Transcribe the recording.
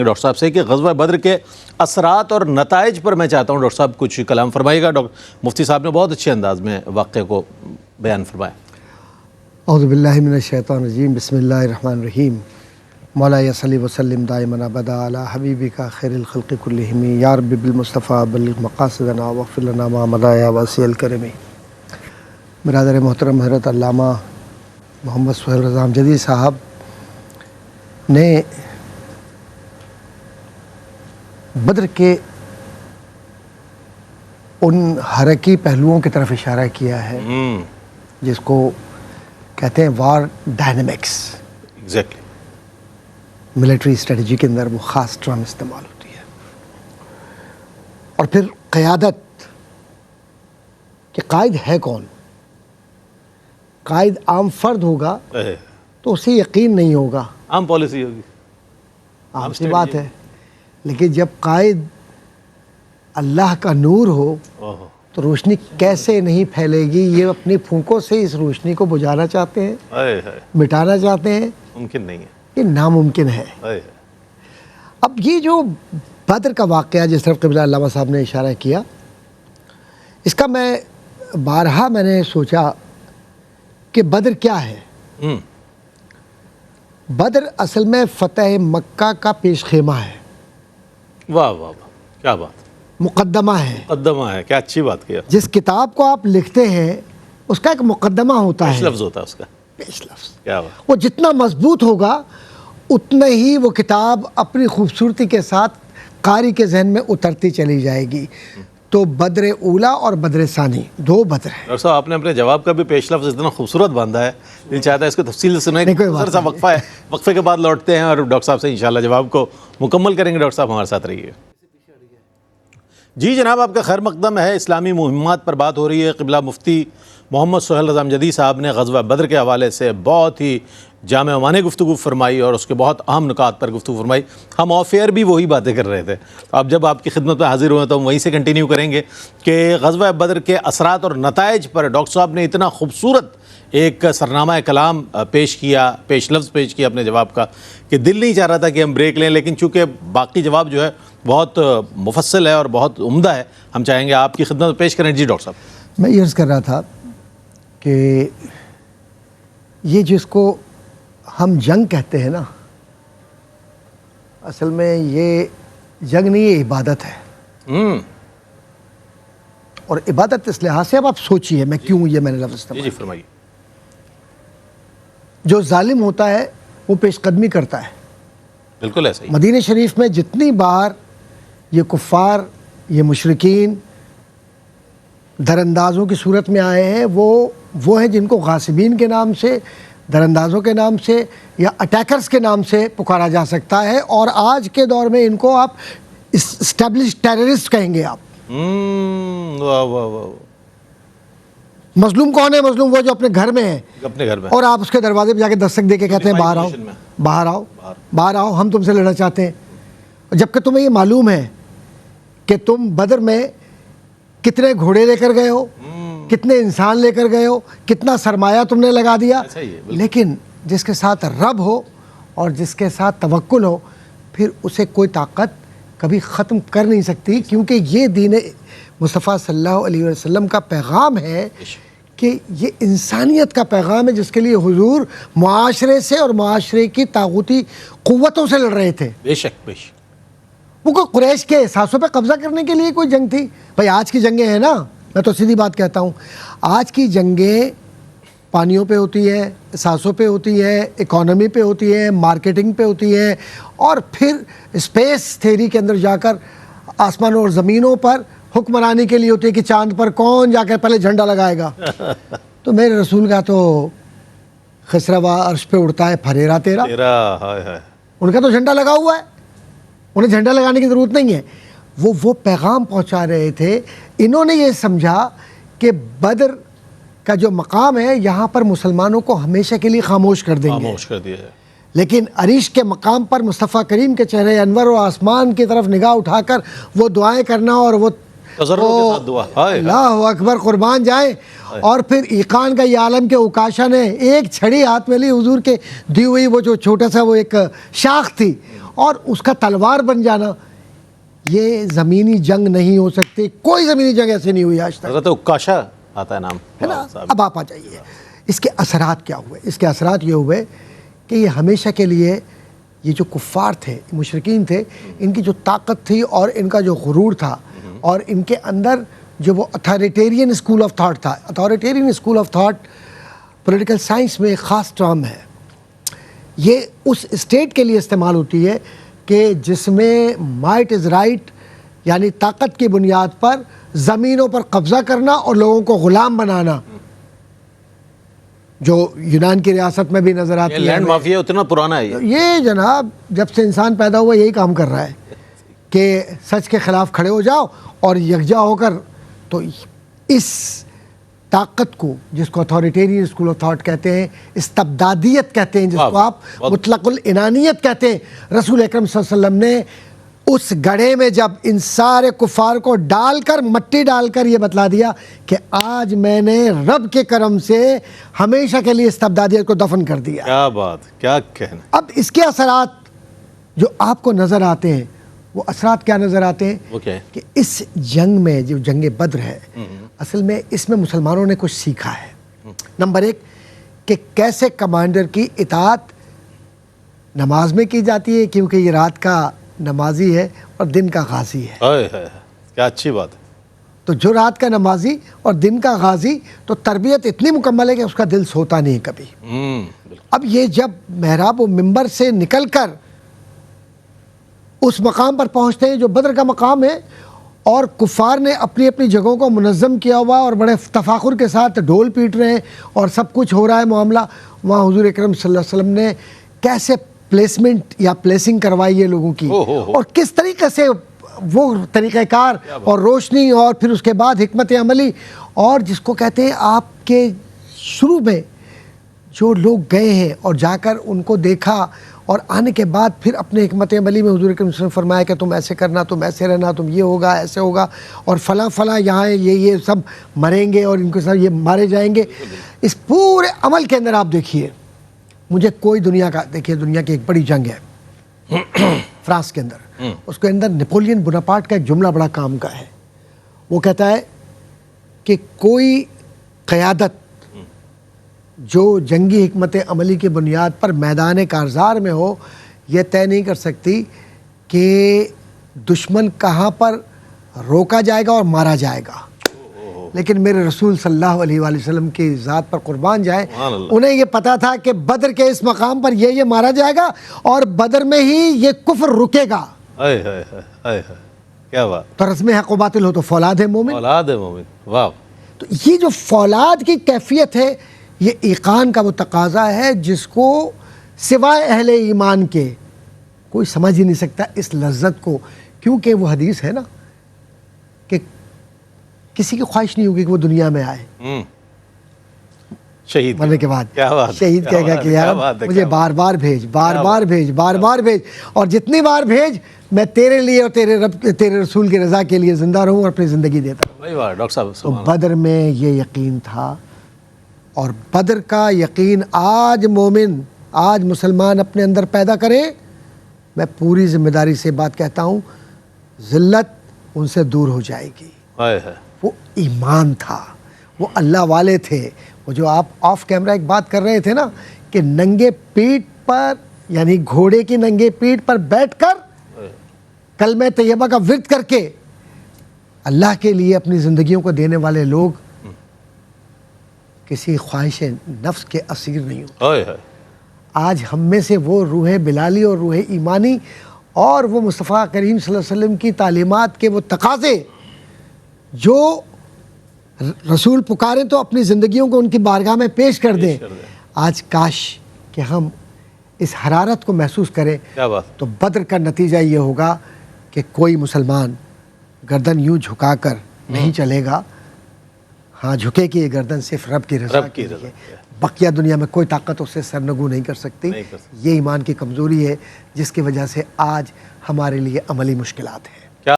Doctor صاحب سے کہ غزوہ بدر کے اثرات اور نتائج پر میں چاہتا ہوں ڈاکٹر صاحب کچھ کلام فرمائیے گا۔ مفتی صاحب نے بہت اچھے انداز میں واقعے کو بیان فرمایا۔ اعوذ باللہ من الشیطان الرجیم، بسم اللہ الرحمن الرحیم۔ مولا صلی وسلم دائما ابدا علی حبیبک خیر الخلق کلہم، یا رب بالمصطفیٰ بلغ مقاصدنا واغفر لنا ما مضی یا واسع الکرم۔ برادر محترم حضرت علامہ محمد سہیل رضا امجدی صاحب نے بدر کے ان حرکی پہلوؤں کی طرف اشارہ کیا ہے جس کو کہتے ہیں وار ڈائنامکس۔ ایگزیکٹلی ملٹری اسٹریٹجی کے اندر وہ خاص ٹرم استعمال ہوتی ہے۔ اور پھر قیادت کہ قائد ہے کون؟ قائد عام فرد ہوگا تو اسے یقین نہیں ہوگا، عام پالیسی ہوگی، عام سی بات ہے، لیکن جب قائد اللہ کا نور ہو تو روشنی کیسے نہیں پھیلے گی؟ یہ اپنی پھونکوں سے اس روشنی کو بجھانا چاہتے ہیں، مٹانا چاہتے ہیں، ممکن نہیں ہے، یہ ناممکن ہے۔ اب یہ جو بدر کا واقعہ جس طرف قبلہ علامہ صاحب نے اشارہ کیا، اس کا بارہا میں نے سوچا کہ بدر کیا ہے؟ بدر اصل میں فتح مکہ کا پیش خیمہ ہے، واہ واہ واہ، کیا بات، مقدمہ ہے، مقدمہ ہے، کیا اچھی بات کیا۔ جس کتاب کو آپ لکھتے ہیں اس کا ایک مقدمہ ہوتا پیش ہے، لفظ ہوتا ہے اس کا، پیش لفظ۔ کیا بات، وہ جتنا مضبوط ہوگا اتنا ہی وہ کتاب اپنی خوبصورتی کے ساتھ قاری کے ذہن میں اترتی چلی جائے گی۔ تو بدر اولا اور بدر ثانی دو بدر ہیں۔ ڈاکٹر صاحب آپ نے اپنے جواب کا بھی پیش لفظ اتنا خوبصورت باندھا ہے، دل چاہتا ہے اس کو تفصیل سے سنیں۔ ذرا سا وقفہ ہے، وقفے کے بعد لوٹتے ہیں اور ڈاکٹر صاحب سے انشاءاللہ جواب کو مکمل کریں گے۔ ڈاکٹر صاحب ہمارے ساتھ رہیے۔ جی جناب، آپ کا خیر مقدم ہے، اسلامی مہمات پر بات ہو رہی ہے۔ قبلہ مفتی محمد سہیل رضا امجدی صاحب نے غزوہ بدر کے حوالے سے بہت ہی جامع و مانع گفتگو فرمائی اور اس کے بہت اہم نکات پر گفتگو فرمائی۔ ہم آف ایئر بھی وہی باتیں کر رہے تھے، اب جب آپ کی خدمت میں حاضر ہوئے تو ہم وہیں سے کنٹینیو کریں گے کہ غزوہ بدر کے اثرات اور نتائج پر ڈاکٹر صاحب نے اتنا خوبصورت ایک سرنامہ کلام پیش کیا، پیش لفظ پیش کیا اپنے جواب کا، کہ دل نہیں چاہ رہا تھا کہ ہم بریک لیں، لیکن چونکہ باقی جواب جو ہے بہت مفصل ہے اور بہت عمدہ ہے، ہم چاہیں گے آپ کی خدمت میں پیش کریں۔ جی ڈاکٹر صاحب، میں یہ عرض کر رہا تھا کہ یہ جس کو ہم جنگ کہتے ہیں نا، اصل میں یہ جنگ نہیں، یہ عبادت ہے۔ اور عبادت اس لحاظ سے اب آپ سوچیے میں کیوں یہ میں نے لفظ استعمال جی فرمائیے۔ جو ظالم ہوتا ہے وہ پیش قدمی کرتا ہے۔ بالکل ایسا ہی۔ مدینہ شریف میں جتنی بار یہ کفار، یہ مشرکین دراندازوں کی صورت میں آئے ہیں، وہ ہیں جن کو غاصبین کے نام سے، دراندازوں کے نام سے یا اٹیکرز کے نام سے پکارا جا سکتا ہے، اور آج کے دور میں ان کو آپ اسٹیبلش ٹیررسٹ کہیں گے۔ آپ واہ واہ واہ، مظلوم کون ہے؟ مظلوم وہ جو اپنے گھر میں ہے، اپنے گھر میں، اور آپ اس کے دروازے پہ جا کے دستک دے کے کہتے ہیں باہر آؤ، باہر آؤ، باہر آؤ، ہم تم سے لڑنا چاہتے ہیں، جبکہ تمہیں یہ معلوم ہے کہ تم بدر میں کتنے گھوڑے لے کر گئے ہو، کتنے انسان لے کر گئے ہو، کتنا سرمایہ تم نے لگا دیا۔ لیکن جس کے ساتھ رب ہو اور جس کے ساتھ توکل ہو، پھر اسے کوئی طاقت کبھی ختم کر نہیں سکتی، کیونکہ یہ دین مصطفیٰ صلی اللہ علیہ وسلم کا پیغام ہے کہ یہ انسانیت کا پیغام ہے، جس کے لیے حضور معاشرے سے اور معاشرے کی طاغوتی قوتوں سے لڑ رہے تھے۔ بے شک بے شک، وہ کوئی قریش کے احساسوں پہ قبضہ کرنے کے لیے کوئی جنگ تھی؟ بھائی آج کی جنگیں ہیں نا، میں تو سیدھی بات کہتا ہوں، آج کی جنگیں پانیوں پہ ہوتی ہے، احساسوں پہ ہوتی ہے، اکانومی پہ ہوتی ہے، مارکیٹنگ پہ ہوتی ہے، اور پھر اسپیس تھیری کے اندر جا کر آسمانوں اور زمینوں پر حکمرانی کے لیے ہوتی ہے کہ چاند پر کون جا کے پہلے جھنڈا لگائے گا۔ تو میرے رسول کا تو خسروا عرش پہ اڑتا ہے پھریرا تیرا، ان کا تو جھنڈا لگا ہوا ہے، انہیں جھنڈا لگانے کی ضرورت نہیں ہے۔ وہ پیغام پہنچا رہے تھے۔ انہوں نے یہ سمجھا کہ بدر کا جو مقام ہے یہاں پر مسلمانوں کو ہمیشہ کے لیے خاموش کر دیں گے، خاموش کر دیا ہے، لیکن عریش کے مقام پر مصطفیٰ کریم کے چہرے انور و آسمان کی طرف نگاہ اٹھا کر وہ دعائیں کرنا اور وہ تضرع کے ساتھ دعا. ہائے اللہ اکبر، قربان جائیں. اور پھر ایقان کا یہ عالم کے اوکاشا نے ایک چھڑی ہاتھ میں لی حضور کے دی ہوئی، وہ جو چھوٹا سا وہ ایک شاخ تھی، اور اس کا تلوار بن جانا. یہ زمینی جنگ نہیں ہو سکتی، کوئی زمینی جنگ ایسے نہیں ہوئی آج تک، حضرت عکاشہ آتا ہے نام ہے نا. اب آپ آ جائیے، اس کے اثرات کیا ہوئے؟ اس کے اثرات یہ ہوئے کہ یہ ہمیشہ کے لیے یہ جو کفار تھے، مشرکین تھے، ان کی جو طاقت تھی اور ان کا جو غرور تھا، اور ان کے اندر جو وہ اتھارٹیرین اسکول آف تھاٹ تھا. Authoritarian school of thought political science میں ایک خاص ٹرم ہے. یہ اس اسٹیٹ کے لیے استعمال ہوتی ہے کہ جس میں مائٹ از رائٹ، یعنی طاقت کی بنیاد پر زمینوں پر قبضہ کرنا اور لوگوں کو غلام بنانا، جو یونان کی ریاست میں بھی نظر آتی ہے. لینڈ مافیا اتنا پرانا ہے یہ جناب جب سے انسان پیدا ہوا یہی کام کر رہا ہے کہ سچ کے خلاف کھڑے ہو جاؤ اور یکجا ہو کر. تو اس طاقت کو، جس کو اتھارٹیرین اسکول آف تھاٹ کہتے ہیں، استبدادیت کہتے ہیں، جس کو آپ مطلق العنانیت کہتے ہیں، رسول اکرم صلی اللہ علیہ وسلم نے اس گڑھے میں جب ان سارے کفار کو ڈال کر، مٹی ڈال کر یہ بتلا دیا کہ آج میں نے رب کے کرم سے ہمیشہ کے لیے استبدادیت کو دفن کر دیا. کیا بات، کیا کہنا. اب اس کے اثرات جو آپ کو نظر آتے ہیں، وہ اثرات کیا نظر آتے ہیں؟ وہ کیا ہے؟ کہ اس جنگ میں، جو جنگ بدر ہے، اصل میں اس میں مسلمانوں نے کچھ سیکھا ہے. نمبر ایک، کہ کیسے کمانڈر کی اطاعت نماز میں کی جاتی ہے، کیونکہ یہ رات کا نمازی ہے اور دن کا غازی ہے. کیا اچھی بات ہے. تو جو رات کا نمازی اور دن کا غازی، تو تربیت اتنی مکمل ہے کہ اس کا دل سوتا نہیں کبھی. اب یہ جب محراب و منبر سے نکل کر اس مقام پر پہنچتے ہیں جو بدر کا مقام ہے، اور کفار نے اپنی اپنی جگہوں کو منظم کیا ہوا اور بڑے تفاخر کے ساتھ ڈھول پیٹ رہے ہیں اور سب کچھ ہو رہا ہے معاملہ، وہاں حضور اکرم صلی اللہ علیہ وسلم نے کیسے پلیسمنٹ یا پلیسنگ کروائی ہے لوگوں کی، اور کس طریقے سے وہ طریقہ کار اور روشنی، اور پھر اس کے بعد حکمت عملی. اور جس کو کہتے ہیں آپ کے شروع میں جو لوگ گئے ہیں اور جا کر ان کو دیکھا، اور آنے کے بعد پھر اپنے حکمت عملی میں حضور اکرم صلی اللہ علیہ وسلم نے فرمایا کہ تم ایسے کرنا، تم ایسے رہنا، تم یہ ہوگا، ایسے ہوگا، اور فلاں فلاں یہاں یہ سب مریں گے اور ان کے ساتھ یہ مارے جائیں گے. اس پورے عمل کے اندر آپ دیکھیے، مجھے کوئی دنیا کا، دیکھیے دنیا کی ایک بڑی جنگ ہے فرانس کے اندر، اس کے اندر نیپولین بوناپارٹ کا ایک جملہ بڑا کام کا ہے. وہ کہتا ہے کہ کوئی قیادت جو جنگی حکمت عملی کی بنیاد پر میدان کارزار میں ہو، یہ طے نہیں کر سکتی کہ دشمن کہاں پر روکا جائے گا اور مارا جائے گا. لیکن میرے رسول صلی اللہ علیہ وآلہ وسلم کی ذات پر قربان جائے، انہیں یہ پتا تھا کہ بدر کے اس مقام پر یہ مارا جائے گا، اور بدر میں ہی یہ کفر رکے گا. کیا بات. تو رسم حق و باطل ہو تو فولاد ہے مومن. اولاد ہے مومن. واہ. تو یہ جو فولاد کی کیفیت ہے، یہ ایقان کا وہ تقاضا ہے جس کو سوائے اہل ایمان کے کوئی سمجھ ہی نہیں سکتا اس لذت کو. کیونکہ وہ حدیث ہے نا کہ کسی کی خواہش نہیں ہوگی کہ وہ دنیا میں آئے شہید مرنے کے بعد. کیا بات. شہید کہے گا کہ یار مجھے بار بار بھیج، بار بار بھیج، بار بار بھیج، اور جتنی بار بھیج میں تیرے لیے اور تیرے رسول کی رضا کے لیے زندہ رہوں اور اپنی زندگی دیتا ہوں. ڈاکٹر صاحب، تو بدر میں یہ یقین تھا، اور بدر کا یقین آج مومن، آج مسلمان اپنے اندر پیدا کرے. میں پوری ذمہ داری سے بات کہتا ہوں، ذلت ان سے دور ہو جائے گی. وہ ایمان تھا، وہ اللہ والے تھے. وہ جو آپ آف کیمرہ ایک بات کر رہے تھے نا کہ ننگے پیٹ پر، یعنی گھوڑے کی ننگے پیٹ پر بیٹھ کر کلمہ طیبہ کا ورد کر کے اللہ کے لیے اپنی زندگیوں کو دینے والے لوگ کسی خواہش نفس کے اسیر نہیں ہوتے. آج ہم میں سے وہ روح بلالی اور روح ایمانی اور وہ مصطفیٰ کریم صلی اللہ علیہ وسلم کی تعلیمات کے وہ تقاضے جو رسول پکاریں تو اپنی زندگیوں کو ان کی بارگاہ میں پیش کر دیں. آج کاش کہ ہم اس حرارت کو محسوس کریں. تو بدر کا نتیجہ یہ ہوگا کہ کوئی مسلمان گردن یوں جھکا کر نہیں چلے گا. ہاں جھکے کہ یہ گردن صرف رب کی رضا کے لیے. بقیہ دنیا میں کوئی طاقت اس سے سرنگو نہیں کر سکتی. یہ ایمان کی کمزوری ہے جس کی وجہ سے آج ہمارے لیے عملی مشکلات ہیں.